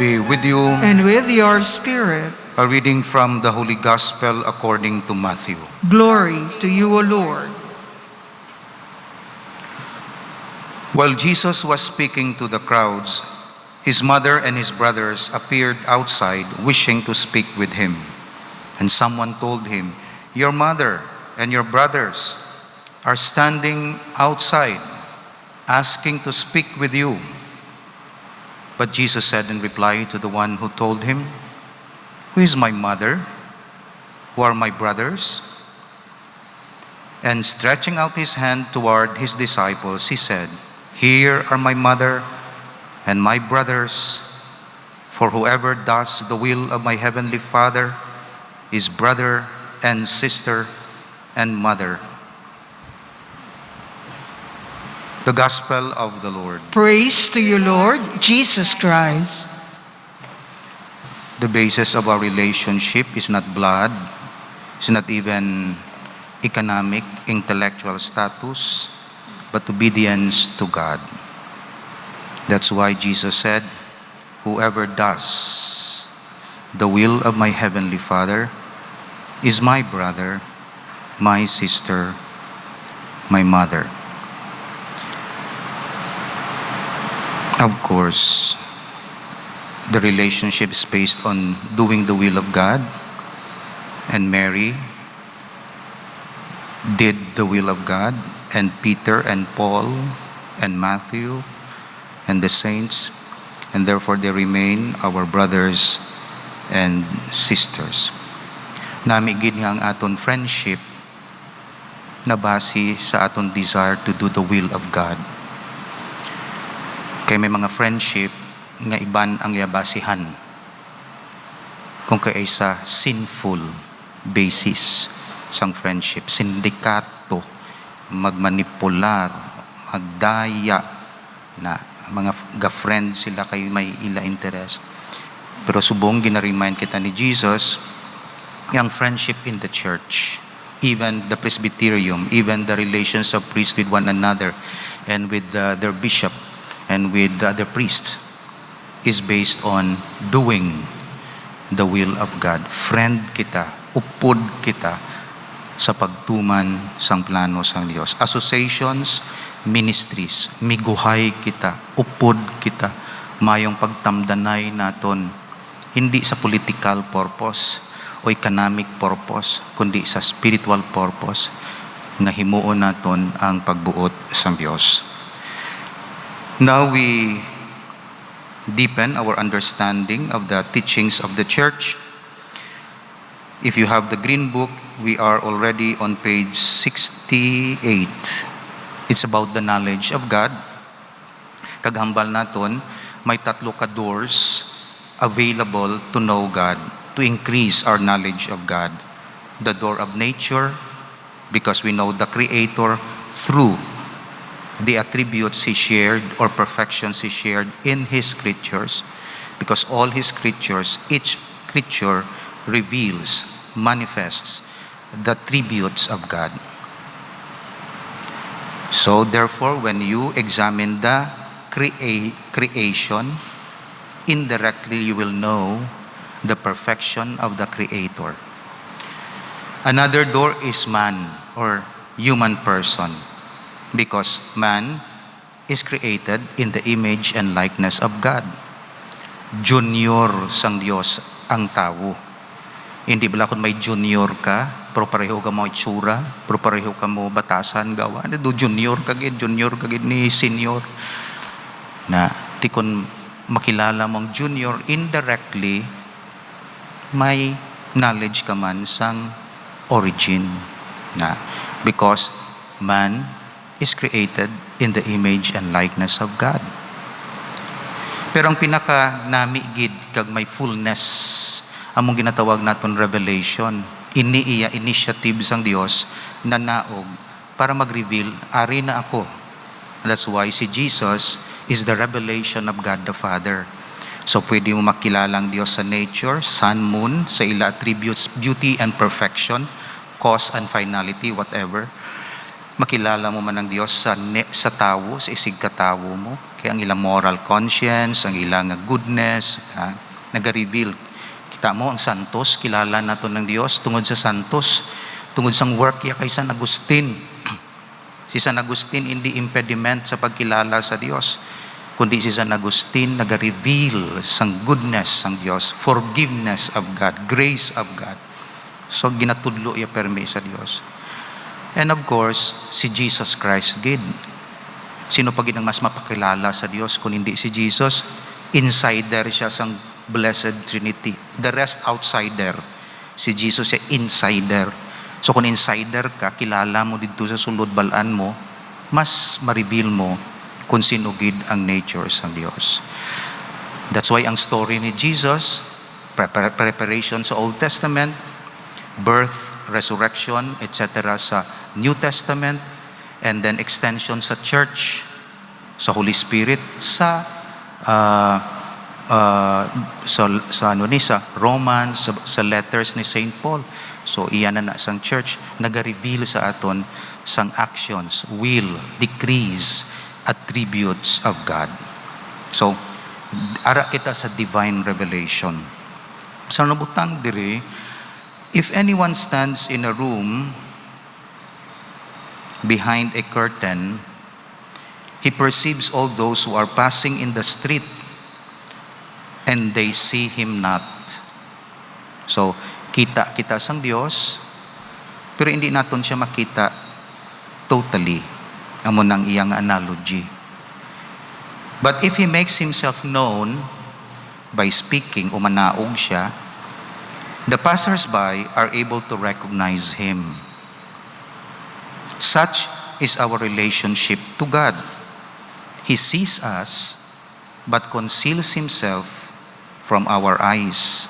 be with you. and with your spirit. A reading from the Holy Gospel according to Matthew. Glory to you, O Lord. While Jesus was speaking to the crowds, his mother and his brothers appeared outside, wishing to speak with him. And someone told him, "Your mother and your brothers are standing outside, asking to speak with you." But Jesus said in reply to the one who told him, "Who is my mother? Who are my brothers?" And stretching out his hand toward his disciples, he said, "Here are my mother and my brothers, for whoever does the will of my heavenly Father is brother and sister and mother." The Gospel of the Lord. Praise to you, Lord Jesus Christ. The basis of our relationship is not blood, it's not even economic, intellectual status, but obedience to God. That's why Jesus said, "Whoever does the will of my heavenly Father is my brother, my sister, my mother." Of course, the relationship is based on doing the will of God, and Mary did the will of God, and Peter and Paul and Matthew and the saints, and therefore they remain our brothers and sisters. Namigid nga ang aton friendship na base sa aton desire to do the will of God. Kaya may mga friendship nga iban ang yabasihan kung kaya sa sinful basis sang friendship, sindikato, magmanipular, magdaya na mga ga-friend sila kay may ila interest. Pero subong ginaremind kita ni Jesus, yung friendship in the church, even the presbyterium, even the relations of priests with one another and with their bishop and with the other priests, is based on doing the will of God. Friend kita, upod kita sa pagtuman sang plano sang Dios. Associations, ministries, miguhay kita, upod kita, mayong pagtamdanay naton, hindi sa political purpose o economic purpose, kundi sa spiritual purpose, nga himuon naton ang pagbuot sang Dios. Now we deepen our understanding of the teachings of the church. If you have the green book, we are already on page 68. It's about the knowledge of God. Kaghambal naton, may tatlo ka doors available to know God, to increase our knowledge of God. The door of nature, because we know the Creator through the attributes He shared or perfections He shared in His creatures, because all His creatures, each creature reveals, manifests the attributes of God. So therefore, when you examine the creation, indirectly you will know the perfection of the Creator. Another door is man or human person, because man is created in the image and likeness of God. Junior sang Diyos ang tao. Hindi bala kung may junior ka, pero pareho ka mo itsura, pero pareho ka mo batasan gawa. Do junior kagid ni senior. Na ti kun makilala mong junior, indirectly may knowledge ka man sang origin. Na because man is created in the image and likeness of God. Pero ang pinaka namigid kag may fullness among ginatawag naton revelation, iniiya initiative sang Dios na naog para mag-reveal, ari na ako. That's why si Jesus is the revelation of God the Father. So pwede mo makilala ang Dios sa nature, sun, moon, sa ila attributes, beauty and perfection, cause and finality, whatever. Makilala mo man ang Dios sa tawo, sa isig katawo mo. Kaya ang ilang moral conscience, ang ilang goodness, nag-reveal. Kita mo, ang santos, kilala nato ng Dios tungod sa santos, tungod sang work ya kay San Agustin. Si San Agustin hindi impediment sa pagkilala sa Dios, kundi si San Agustin nag-reveal sang goodness sang Dios, forgiveness of God, grace of God. So ginatudlo ya permi sa Dios. And of course, si Jesus Christ gid. Sino pa gid ang mas mapakilala sa Dios kung hindi si Jesus? Insider siya sang Blessed Trinity. The rest outsider. Si Jesus siya insider. So kung insider ka, kilala mo dito sa sulod balaan mo, mas ma-reveal mo kung sino gid ang nature sa Dios. That's why ang story ni Jesus, preparation sa Old Testament, birth, resurrection, etc. sa New Testament, and then extension sa church, sa Holy Spirit, sa Romans, sa letters ni Saint Paul. So iyan na sang church, nag-reveal sa aton sang actions, will, decrees, attributes of God. So ara kita sa divine revelation. Sa nabutang diri, if anyone stands in a room behind a curtain, he perceives all those who are passing in the street, and they see him not. So, kita sang Dios, pero hindi naton siya makita totally. Amo nang iyang analogy. But if he makes himself known by speaking, o manaog siya, the passers-by are able to recognize him. Such is our relationship to God. He sees us, but conceals himself from our eyes.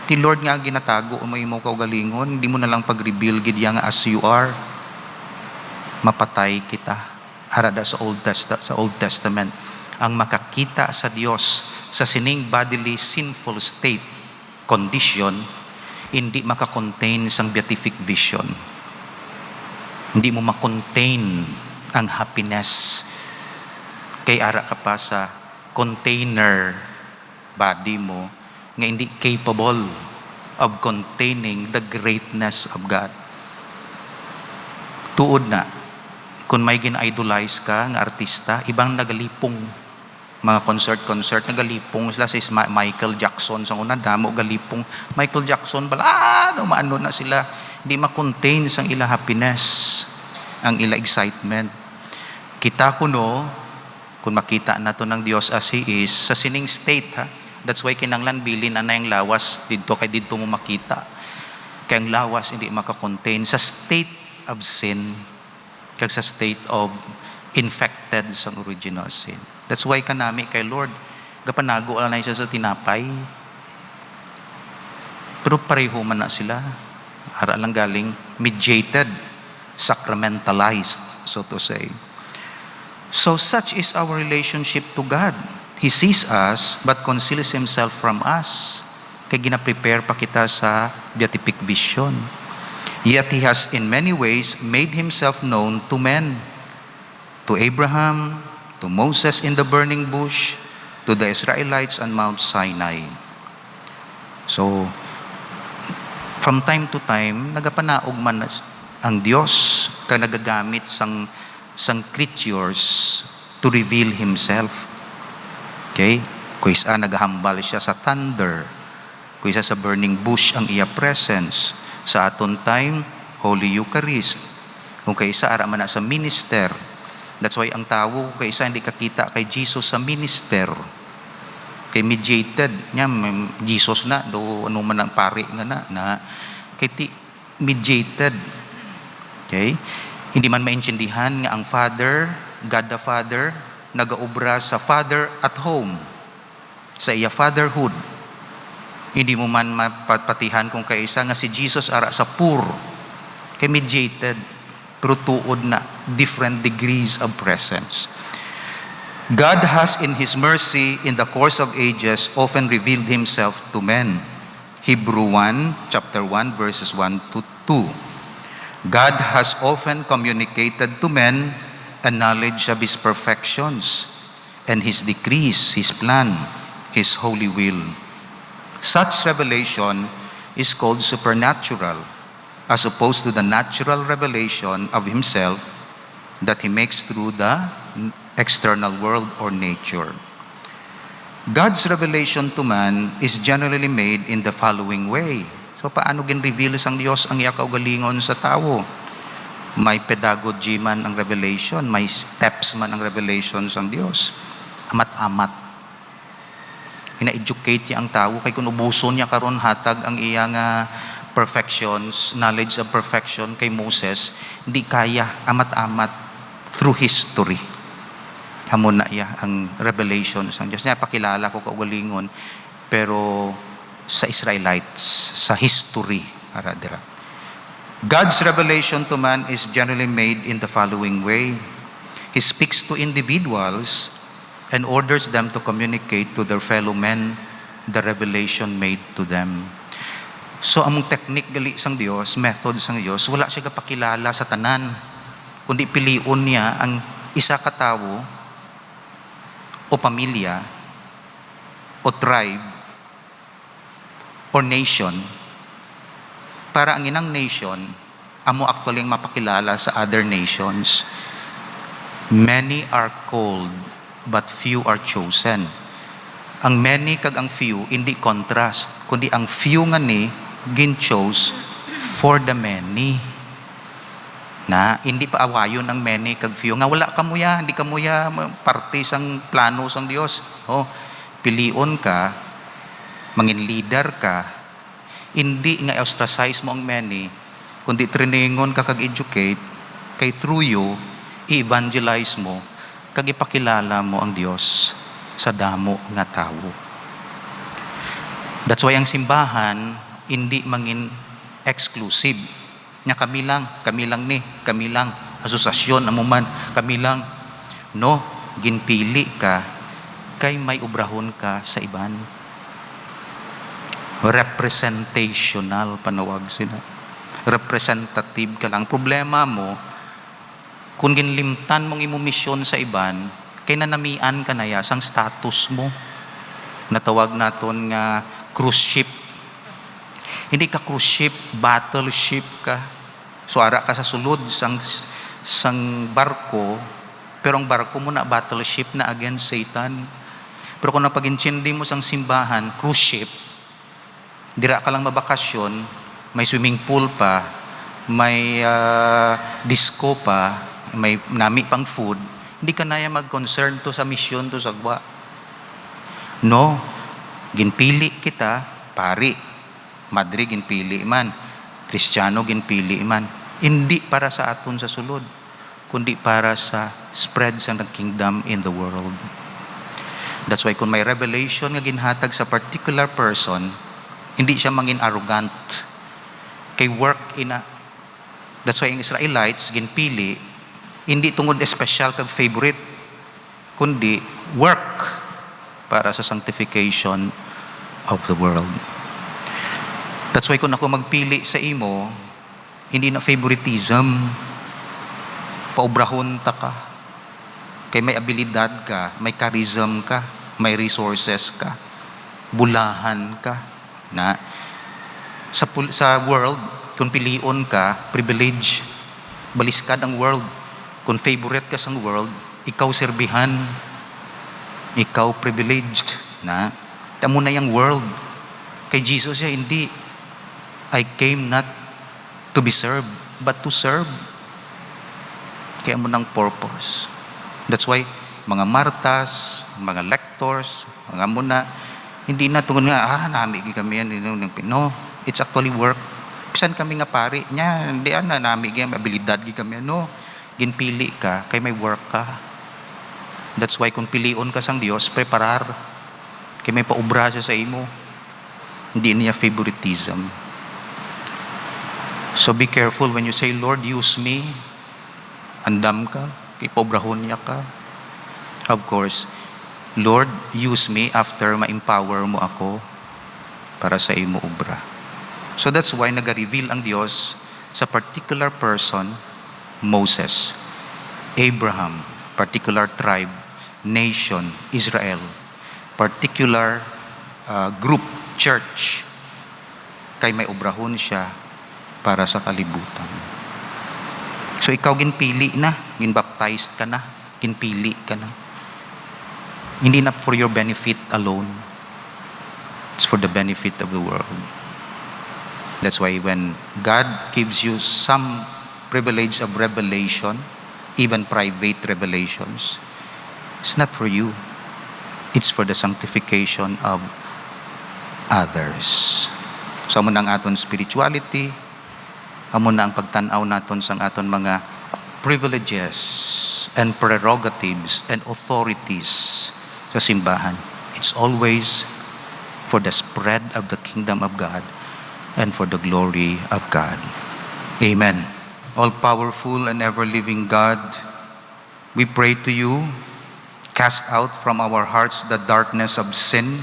Ti Lord nga ginatago o may mo kaugalingon, hindi mo na lang pag-reveal gid nga as you are. Mapatay kita. Harada sa Old Testament, ang makakita sa Dios sa sining bodily sinful state, condition, hindi makakontain sang beatific vision. Hindi mo makontain ang happiness. Kay ara ka pa sa container body mo nga hindi capable of containing the greatness of God. Tuod na, kung may gina-idolize ka ng artista, ibang nagalipong mga concert, nagalipong sila sa Michael Jackson sa una, damo galipong Michael Jackson bala, maano na sila, hindi makontain sang ila happiness, ang ila excitement. Kita kuno, kung makita na to ng Dios as He is, sa sining state, ha? That's why kinanglan bilin na yung lawas, dito kay dito mo makita. Kaya ang lawas hindi makakontain sa state of sin, kag sa state of infected sa original sin. That's why kanami kay Lord, gapanago na siya sa tinapay. Pero pareho man na sila. Ara lang galing mediated, sacramentalized, so to say. So such is our relationship to God. He sees us but conceals Himself from us. Kaya gina-prepare pa kita sa beatific vision. Yet He has in many ways made Himself known to men. To Abraham, to Moses in the burning bush, to the Israelites on Mount Sinai. So, from time to time, nagapanaog man ang Diyos ka nagagamit sang creatures to reveal Himself. Okay? Kung isa naghambal siya sa thunder, kung isa sa burning bush ang iya presence, sa aton time, Holy Eucharist. Kung kaisa ara man na sa minister, that's why ang tao, kung kaisa hindi kakita kay Jesus sa minister, kay mediated niya, Jesus na, do ano man ang pari nga na kay ti mediated. Okay? Hindi man maintindihan nga ang Father, God the Father, nagaobra sa Father at home, sa iya fatherhood. Hindi mo man mapatihan kung kaisa nga si Jesus ara sa poor, kay mediated, pero tuod na different degrees of presence. God has in His mercy in the course of ages often revealed Himself to men. Hebrew 1, chapter 1, verses 1 to 2. God has often communicated to men a knowledge of His perfections and His decrees, His plan, His holy will. Such revelation is called supernatural, as opposed to the natural revelation of Himself that He makes through the external world or nature. God's revelation to man is generally made in the following way. So paano gin-reveal sang Diyos ang iya kaugalingon sa tao? May pedagogy man ang revelation, may steps man ang revelation sang Diyos. Amat-amat. Ina-educate niya ang tao, kay kung ubuson niya karon hatag ang iya nga perfections, knowledge of perfection kay Moses, hindi kaya, amat-amat through history. Hamon na iya ang revelation sang Diyos. Niya pakilala ko kaugalingon, pero sa Israelites, sa history, aradira. God's revelation to man is generally made in the following way. He speaks to individuals and orders them to communicate to their fellow men the revelation made to them. So, among technique gali sang Dios, method sang Dios, wala siya kapakilala sa tanan, kundi piliun niya ang isa ka tawo o pamilya o tribe or nation, para ang inang nation amo actually ang mapakilala sa other nations. Many are called, but few are chosen. Ang many kag ang few, hindi contrast, kundi ang few nga ni gin-chose for the many. Na hindi pa awayon ang many kag few. Nga wala ka muya, hindi ka muya parte sang plano sang Dios. Oh, pilion ka, mangin leader ka, hindi nga ostracize mo ang many, kundi triningon ka kag-educate, kay through you, i-evangelize mo, kag ipakilala mo ang Dios sa damo nga tao. That's why ang simbahan, hindi mangin exclusive. Nya kami lang ni, kami lang, asosasyon, amuman, kami lang. No, ginpili ka, kay may obrahon ka sa iban. Representational panawag sila. Representative ka lang. Problema mo, kung ginlimtan mong imumisyon sa iban, kay nanamian ka na ya sang status mo. Natawag naton nga cruise ship. Hindi ka cruise ship, battleship ka. So ara ka sa sulod sang barko, pero ang barko mo na battleship na against Satan. Pero kung napag-intindi mo sang simbahan, cruise ship, dira ka lang mabakasyon, may swimming pool pa, may disco pa, may nami pang food, hindi ka naya mag-concern to sa mission to sagwa. No, ginpili kita, pari, madri ginpili man, Kristiyano ginpili man, hindi para sa aton sa sulod, kundi para sa spread sa kingdom in the world. That's why kung may revelation nga ginhatag sa particular person, hindi siya mangin arrogant. Kay work ina. That's why ang Israelites, ginpili, hindi tungod espesyal kag favorite, kundi work para sa sanctification of the world. That's why kung ako magpili sa imo, hindi na favoritism. Paubrahon ta ka. Kay may abilidad ka, may charism ka, may resources ka, bulahan ka. Na sa world, kung pilion ka, privilege, baliskad ang world. Kung favorite ka sa world, ikaw serbihan, ikaw privileged. Na tamo na yung world. Kay Jesus siya, hindi, I came not to be served, but to serve. Kaya mo ng purpose. That's why mga martas, mga lectors, mga muna, hindi na tungkol nga, namigi kami yan. No, it's actually work. Pisan kami nga pari niya, hindi na namigi yan, abilidad kami. No, ginpili ka, kay may work ka. That's why kung pilion ka sang Diyos, preparar. Kay may paubra siya sa imo. Hindi niya favoritism. So be careful when you say, Lord, use me. Andam ka, kay paubrahon niya ka. Of course, Lord, use me after ma-empower mo ako para sa imo obra. So that's why nag-reveal ang Diyos sa particular person, Moses, Abraham, particular tribe, nation, Israel, particular group, church, kay may obrahon siya para sa kalibutan. So ikaw ginpili na, ginbaptized ka na, ginpili ka na. Hindi na for your benefit alone. It's for the benefit of the world. That's why when God gives you some privilege of revelation, even private revelations, it's not for you. It's for the sanctification of others. So amo na ang aton spirituality, amo na ang pagtanaw naton sa aton mga privileges and prerogatives and authorities sa simbahan. It's always for the spread of the kingdom of God and for the glory of God. Amen. All-powerful and ever-living God, we pray to you, cast out from our hearts the darkness of sin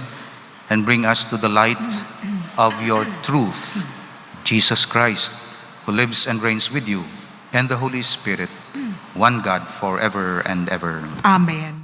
and bring us to the light of your truth, Jesus Christ, who lives and reigns with you and the Holy Spirit, one God forever and ever. Amen.